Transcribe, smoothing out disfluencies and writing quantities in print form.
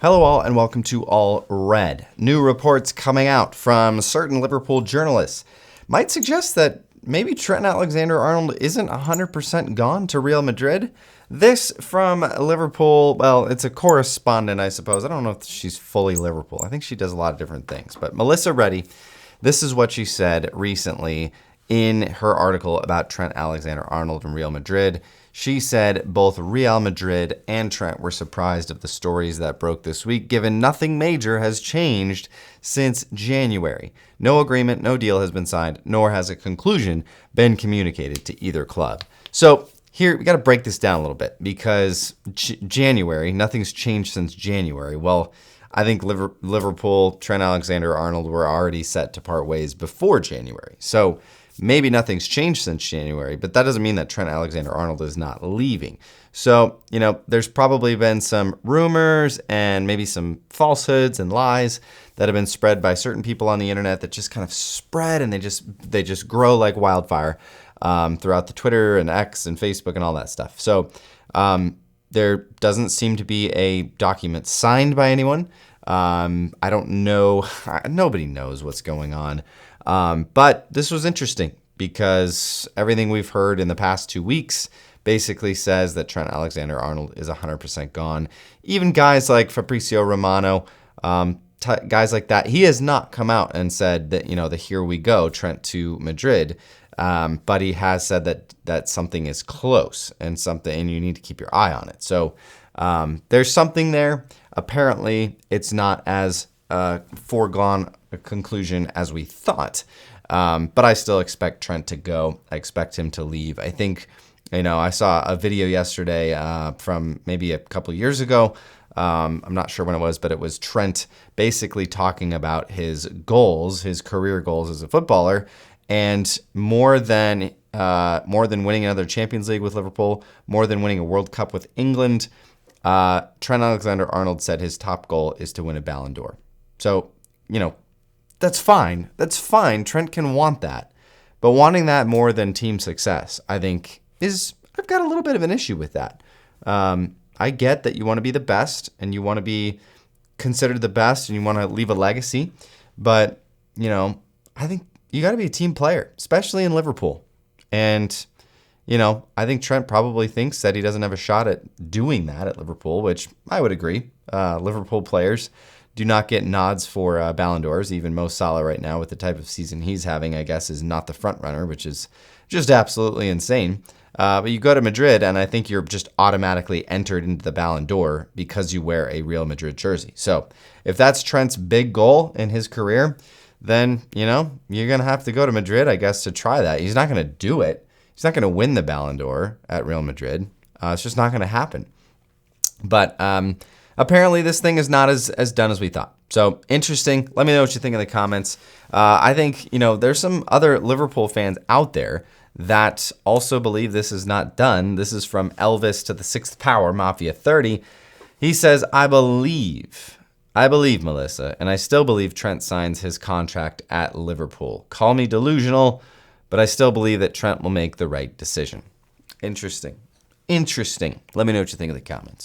Hello all and welcome to All Red. New reports coming out from certain Liverpool journalists might suggest that maybe Trent Alexander-Arnold isn't 100% gone to Real Madrid. This from Liverpool, well, it's a correspondent, I suppose. I don't know if she's fully Liverpool. I think she does a lot of different things. But Melissa Reddy, this is what she said recently in her article about Trent Alexander-Arnold and Real Madrid. She said both Real Madrid and Trent were surprised of the stories that broke this week, given nothing major has changed since January. No agreement, no deal has been signed, nor has a conclusion been communicated to either club. So here, we got to break this down a little bit because January, nothing's changed since January. Well, I think Liverpool, Trent Alexander-Arnold were already set to part ways before January. So maybe nothing's changed since January, but that doesn't mean that Trent Alexander-Arnold is not leaving. So, there's probably been some rumors and maybe some falsehoods and lies that have been spread by certain people on the internet that just kind of spread and they just grow like wildfire throughout the Twitter and X and Facebook and all that stuff. So there doesn't seem to be a document signed by anyone. I don't know. Nobody knows what's going on. But this was interesting because everything we've heard in the past 2 weeks basically says that Trent Alexander-Arnold is 100% gone. Even guys like Fabrizio Romano, guys like that, he has not come out and said that, the here we go, Trent to Madrid. But he has said that something is close and you need to keep your eye on it. So there's something there. Apparently, it's not as foregone a conclusion as we thought. But I still expect Trent to go. I expect him to leave. I think, I saw a video yesterday from maybe a couple years ago. I'm not sure when it was, but it was Trent basically talking about his goals, his career goals as a footballer. And more than winning another Champions League with Liverpool, more than winning a World Cup with England, Trent Alexander-Arnold said his top goal is to win a Ballon d'Or. So, that's fine. That's fine. Trent can want that. But wanting that more than team success, I think, I've got a little bit of an issue with that. I get that you want to be the best and you want to be considered the best and you want to leave a legacy. But, I think you got to be a team player, especially in Liverpool. And, I think Trent probably thinks that he doesn't have a shot at doing that at Liverpool, which I would agree. Liverpool players do not get nods for Ballon d'Ors. Even Mo Salah right now, with the type of season he's having, I guess, is not the front runner, which is just absolutely insane. But you go to Madrid, and I think you're just automatically entered into the Ballon d'Or because you wear a Real Madrid jersey. So if that's Trent's big goal in his career, then, you're going to have to go to Madrid, I guess, to try that. He's not going to do it. He's not going to win the Ballon d'Or at Real Madrid. It's just not going to happen. But apparently this thing is not as done as we thought. So interesting. Let me know what you think in the comments. I think, there's some other Liverpool fans out there that also believe this is not done. This is from Elvis to the Sixth Power, Mafia 30. He says, I believe, Melissa, and I still believe Trent signs his contract at Liverpool. Call me delusional, but I still believe that Trent will make the right decision. Interesting. Let me know what you think in the comments.